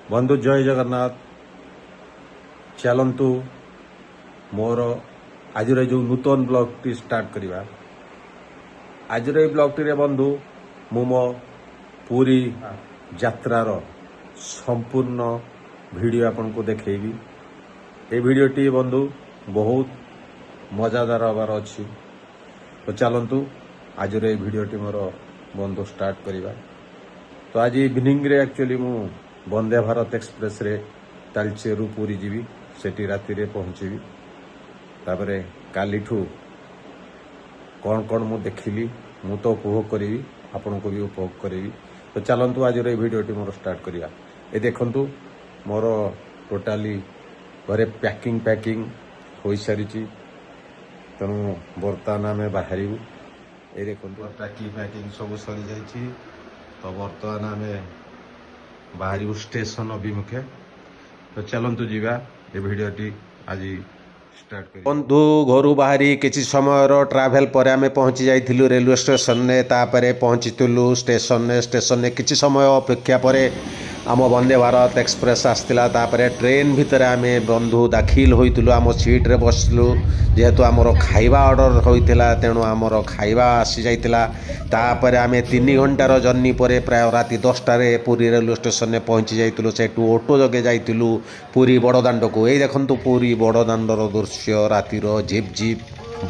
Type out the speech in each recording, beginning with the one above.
बंधु जय जगन्नाथ। चलतु मोर आज जो नूतन ब्लॉग टी स्टार्ट करवा। आज ब्लॉग टी बंधु मु मो पूरी यात्रार संपूर्ण वीडियो आपन को देखेबी। ये वीडियो टी बंधु बहुत मजादार हबार अच्छी। तो चलतु आज वीडियो टी मोर बंधु स्टार्ट करवा। तो आज इवनिंग रे एक्चुअली मु वंदे भारत एक्सप्रेस रे तालचेरू पूरी जीवी सेठी राति रे पहुंचीबी। तापरे कालीठू कौन कौन मु देखिली मु तो उपभोग करी आपन को भी उपभोग करी। तो चलतु आज वीडियो टी मोर स्टार्ट करिया। ए देखंतु मोर टोटाली घरे पैकिंग हो सारी। तेणु बर्तमान आम बाहर ये देखो पैकिंग सब सरी जाइए। तो बर्तमान आम बाहर स्टेशन अभिमुखे। तो चलतु जीवा ये वीडियो टी आज स्टार्ट कर। बंधु घर बाहरी किसी समय ट्रावेल पर आम पहुँची जाइलु रेलवे स्टेशन ने। तापर पहुँचीलु स्टेशन ने किसी समय अपेक्षा पर आम वंदे भारत एक्सप्रेस आसला। तापर ट्रेन भितर आम बंधु दाखिल होइतलु। आम सीट रे बसलु जेहेतु आमर खाइबा ऑर्डर होइतिला तेणु आमर खाइबा आसी जाइतिला। तापर आम 3 घंटार जर्नी पर प्राय राति 10टारे पुरी रेलवे स्टेशन ने पहुँची जाइतलु। सेठू ऑटो जगे जाइतलु पुरी बड़दाण्ड को। यही देखंतु पुरी बड़दाण्डर दृश्य रातिर झिप झिप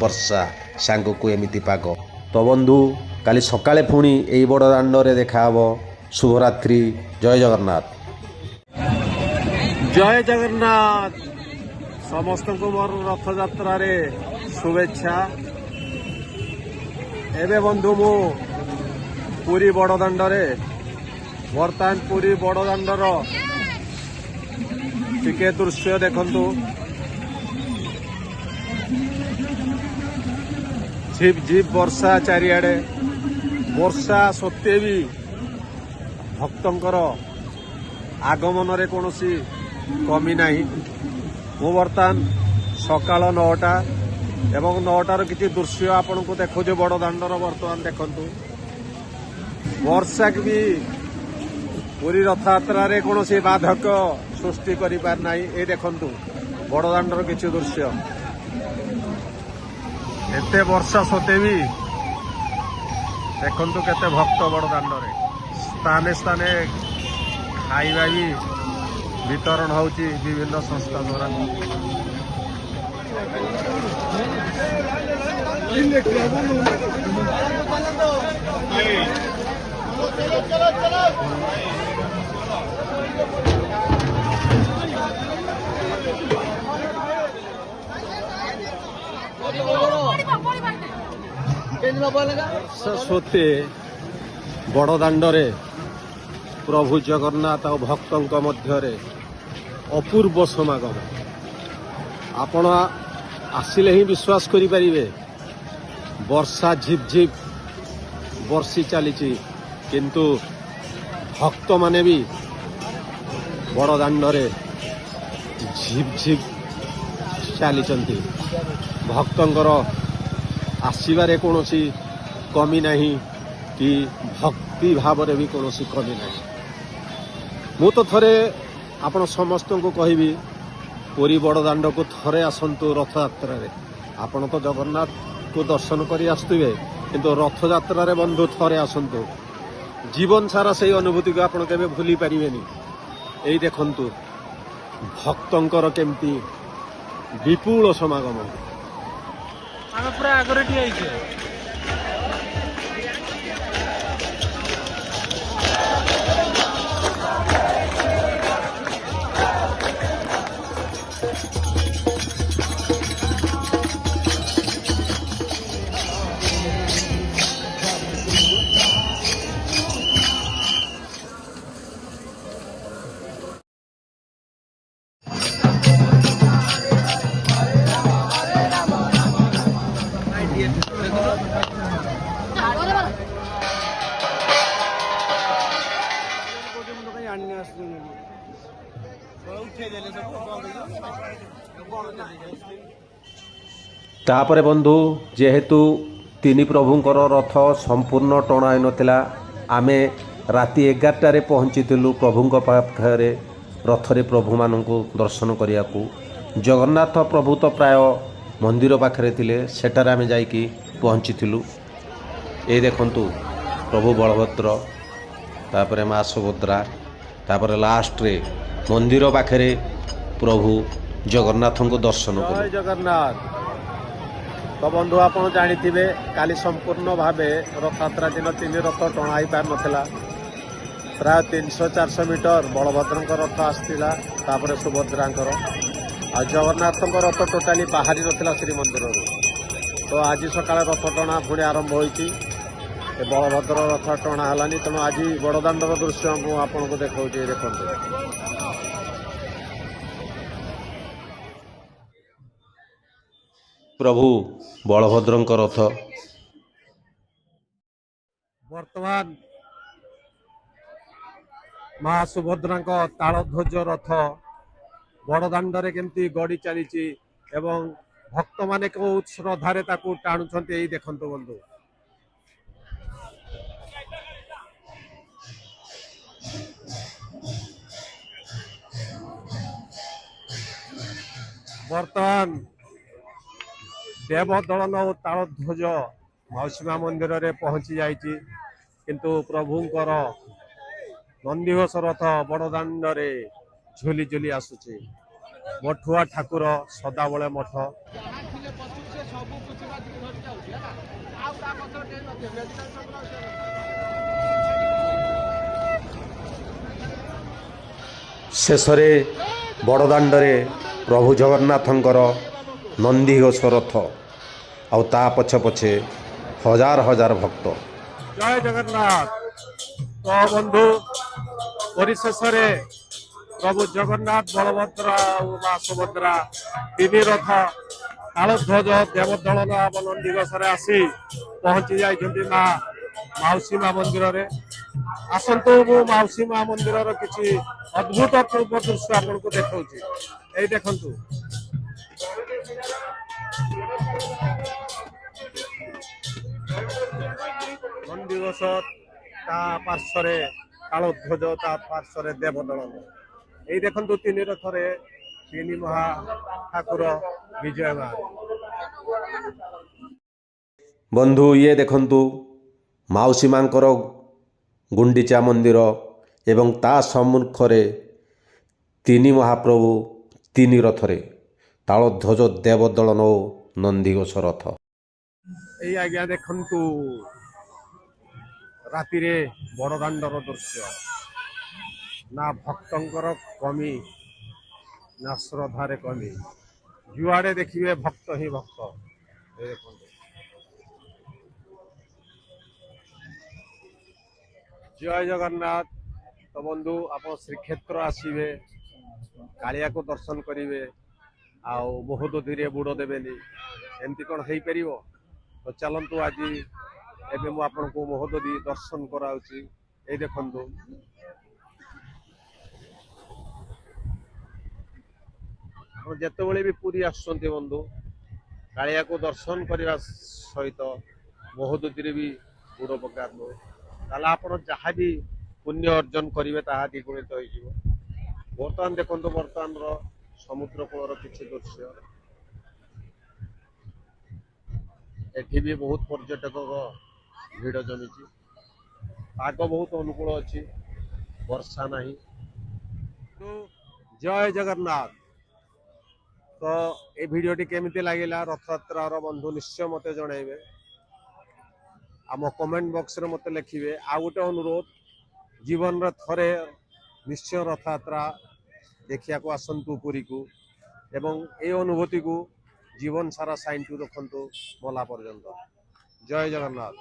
वर्षा सांग को एमिति पाग। तो बंधु काली सकाळे पुणी एई बड़दाण्ड रे देखा हबो। शुभरात्रि। जय जगन्नाथ। जय जगन्नाथ। समस्त को मोर रथ यात्रा रे शुभेच्छा। एबे बंधु मु पूरी बड़दाण्ड रे वर्तमान पूरी बड़दाण्डर टिके दृश्य देखंतु। झिप झिप वर्षा चारिआडे। वर्षा सत्वे भी भक्तंकर आगमन रे कोनोसी कमी नाही। मु बर्तमान सकाळ 9टा एवं 9टार किसी दृश्य आपन को देखो। बड़दाण्डर बर्तमान देखंतु वर्षा भी पूरी रथ यात्रा रे कोनोसी बाधक सृष्टि करि पार नाही। ए देखंतु बड़दाण्डर किसी दृश्य एते वर्षा सते भी देखंतु केते भक्त बड़दाण्ड रे स्थाने स्थाने खाइबा भी वितरण होउची विभिन्न संस्था द्वारा। सरस्वती बड़दाण्ड रे प्रभु जगन्नाथ और भक्तों मध्य अपूर्व समागम। आपण आसिले ही विश्वास करें। वर्षा झिप झिप वर्षी चली किंतु भक्त माने भी बड़दाण्ड रे झिप झिप चली। भक्तंकर आसबारे कौन कमी नहीं कि भक्ति भाव भी कौन कमी नहीं। मु तो थरे आपण समस्त को कहबी पूरी बड़दाण्ड को थरे आसतु रथ यात्रा रे। आपण तो जगन्नाथ को दर्शन करी आसुवे किंतु रथ यात्रा रे बंधु थरे आसतु। जीवन सारा से अनुभूति को आपण केबे भूली पारिबेनी। एई देखंतु भक्तंकर केमती विपुल समागम। आमे पूरा आगरे ठिया आइछे। तापरे बंधु जेहेतु तीन प्रभुंकर रथ संपूर्ण टणा नथिला आमे राति 11टारे पहुँचीलु प्रभुंक पाखरे ରଥରେ ପ୍ରଭୁମାନଙ୍କୁ ଦର୍ଶନ କରିବାକୁ। ଜଗନ୍ନାଥ ପ୍ରଭୁ ତ ପ୍ରାୟ ମନ୍ଦିର ପାଖରେ ଥିଲେ, ସେଠାରେ ଆମେ ଯାଇକି ପହଞ୍ଚିଥିଲୁ। ଏଇ ଦେଖନ୍ତୁ ପ୍ରଭୁ ବଳଭଦ୍ର, ତାପରେ ମା ସୁଭଦ୍ରା, ତାପରେ ଲାଷ୍ଟରେ ମନ୍ଦିର ପାଖରେ ପ୍ରଭୁ ଜଗନ୍ନାଥଙ୍କୁ ଦର୍ଶନ କଲୁ। ଜୟ ଜଗନ୍ନାଥ। ତ ବନ୍ଧୁ ଆପଣ ଜାଣିଥିବେ କାଲି ସମ୍ପୂର୍ଣ୍ଣ ଭାବେ ରଥଯାତ୍ରା ଦିନ 3 ରଥ ଟଣା ହେଇପାରିନଥିଲା। ପ୍ରାୟ 300-400 ମିଟର ବଳଭଦ୍ରଙ୍କ ରଥ ଆସିଥିଲା, ତାପରେ ସୁଭଦ୍ରାଙ୍କର, ଆଉ ଜଗନ୍ନାଥଙ୍କ ରଥ ଟୋଟାଲି ବାହାରି ନଥିଲା ଶ୍ରୀମନ୍ଦିରରୁ। ତ ଆଜି ସକାଳେ ରଥ ଟଣା ପୁଣି ଆରମ୍ଭ ହୋଇଛି। ବଳଭଦ୍ର ରଥ ଟଣା ହେଲାନି, ତେଣୁ ଆଜି ବଡ଼ଦାଣ୍ଡର ଦୃଶ୍ୟ ମୁଁ ଆପଣଙ୍କୁ ଦେଖାଉଛି। ଦେଖନ୍ତୁ ପ୍ରଭୁ ବଳଭଦ୍ରଙ୍କ ରଥ। ବର୍ତ୍ତମାନ ମା ସୁଭଦ୍ରାଙ୍କ ତାଳଧ୍ୱଜ ରଥ ବଡ଼ଦାଣ୍ଡରେ କେମିତି ଗଡ଼ି ଚାଲିଛି ଏବଂ ଭକ୍ତମାନେ କେଉଁ ଶ୍ରଦ୍ଧାରେ ତାକୁ ଟାଣୁଛନ୍ତି, ଏଇ ଦେଖନ୍ତୁ ବନ୍ଧୁ। ବର୍ତ୍ତମାନ ଦେବଦଳନ ଓ ତାଳଧ୍ୱଜ ମାଉସୀ ମା ମନ୍ଦିରରେ ପହଞ୍ଚି ଯାଇଛି, କିନ୍ତୁ ପ୍ରଭୁଙ୍କର ନନ୍ଦିଘୋଷ ରଥ ବଡ଼ଦାଣ୍ଡରେ ଝୁଲି ଝୁଲି ଆସୁଛି। ମଠୁଆ ଠାକୁର ସଦାବେଳେ ମଠ। ଶେଷରେ ବଡ଼ଦାଣ୍ଡରେ ପ୍ରଭୁ ଜଗନ୍ନାଥଙ୍କର ନନ୍ଦିଘୋଷ ରଥ, ଆଉ ତା ପଛେ ପଛେ ହଜାର ହଜାର ଭକ୍ତ। ଜୟ ଜଗନ୍ନାଥ। ତ ବନ୍ଧୁ, ପରିଶେଷରେ ପ୍ରଭୁ ଜଗନ୍ନାଥ, ବଳଭଦ୍ର ଆଉ ମା ସୁଭଦ୍ରା 3 ରଥ ତାଳଧ୍ୱଜ ଦେବଦଳନ ଏବଂ ନନ୍ଦିଘୋଷରେ ଆସି ପହଞ୍ଚି ଯାଇଛନ୍ତି ମାଉସୀ ମା ମନ୍ଦିରରେ। ଆସନ୍ତୁ ମୁଁ ମାଉସୀ ମା ମନ୍ଦିରର କିଛି ଅଦ୍ଭୁତପୂର୍ବ ଦୃଶ୍ୟ ଆପଣଙ୍କୁ ଦେଖାଉଛି। ଏଇ ଦେଖନ୍ତୁ ନନ୍ଦିଘୋଷ, ତା ପାର୍ଶ୍ୱରେ ତାଳଧ୍ୱଜ, ତା ପାର୍ଶ୍ୱରେ ଦେବଦଳନ। ଏଇ ଦେଖନ୍ତୁ 3 ରଥରେ 3 ମହା ଠାକୁର ବିଜୟମାନ। ବନ୍ଧୁ ଇଏ ଦେଖନ୍ତୁ ମାଉସୀ ମାଙ୍କର ଗୁଣ୍ଡିଚା ମନ୍ଦିର ଏବଂ ତା ସମ୍ମୁଖରେ 3 ମହାପ୍ରଭୁ 3 ରଥରେ ତାଳଧ୍ୱଜ, ଦେବଦଳନ ଓ ନନ୍ଦିଘୋଷ ରଥ। ଏଇ ଆଜ୍ଞା ଦେଖନ୍ତୁ ରାତିରେ ବଡ଼ଦାଣ୍ଡର ଦୃଶ୍ୟ। ନା ଭକ୍ତଙ୍କର କମି, ନା ଶ୍ରଦ୍ଧାରେ କମି। ଯୁଆଡ଼େ ଦେଖିବେ ଭକ୍ତ ହିଁ ଭକ୍ତ। ଦେଖନ୍ତୁ ଜୟ ଜଗନ୍ନାଥ। ତ ବନ୍ଧୁ, ଆପଣ ଶ୍ରୀକ୍ଷେତ୍ର ଆସିବେ, କାଳିଆକୁ ଦର୍ଶନ କରିବେ, ଆଉ ମହୋଦଧିରେ ବୁଡ଼ ଦେବେନି, ଏମିତି କ'ଣ ହେଇପାରିବ? ତ ଚାଲନ୍ତୁ ଆଜି ଏବେ ମୁଁ ଆପଣଙ୍କୁ ମହୋଦଧି ଦର୍ଶନ କରାଉଛି। ଏଇ ଦେଖନ୍ତୁ ଆପଣ ଯେତେବେଳେ ବି ପୁରୀ ଆସୁଛନ୍ତି ବନ୍ଧୁ, କାଳିଆକୁ ଦର୍ଶନ କରିବା ସହିତ ମହୋଦଧିରେ ବି ବୁଡ଼ ପକାନ୍ତୁ, ତାହେଲେ ଆପଣ ଯାହା ବି ପୁଣ୍ୟ ଅର୍ଜନ କରିବେ ତାହା ଦ୍ୱିଗୁଣିତ ହୋଇଯିବ। ବର୍ତ୍ତମାନ ଦେଖନ୍ତୁ ବର୍ତ୍ତମାନର ସମୁଦ୍ର କୂଳର କିଛି ଦୃଶ୍ୟ। ଏଠି ବି ବହୁତ ପର୍ଯ୍ୟଟକଙ୍କ ଭିଡ଼ ଜମିଛି। ପାଗ ବହୁତ ଅନୁକୂଳ ଅଛି, ବର୍ଷା ନାହିଁ। ଜୟ ଜଗନ୍ନାଥ। ତ ଏ ଭିଡ଼ିଓଟି କେମିତି ଲାଗିଲା ରଥଯାତ୍ରାର ବନ୍ଧୁ ନିଶ୍ଚୟ ମୋତେ ଜଣାଇବେ, ଆମ କମେଣ୍ଟ ବକ୍ସରେ ମୋତେ ଲେଖିବେ। ଆଉ ଗୋଟେ ଅନୁରୋଧ, ଜୀବନରେ ଥରେ ନିଶ୍ଚୟ ରଥଯାତ୍ରା ଦେଖିବାକୁ ଆସନ୍ତୁ ପୁରୀକୁ, ଏବଂ এই ଅନୁଭୂତିକୁ ଜୀବନ ସାରା ସାଇଣ୍ଟୁ ରଖନ୍ତୁ ମଲା ପର୍ଯ୍ୟନ୍ତ। ଜୟ ଜଗନ୍ନାଥ।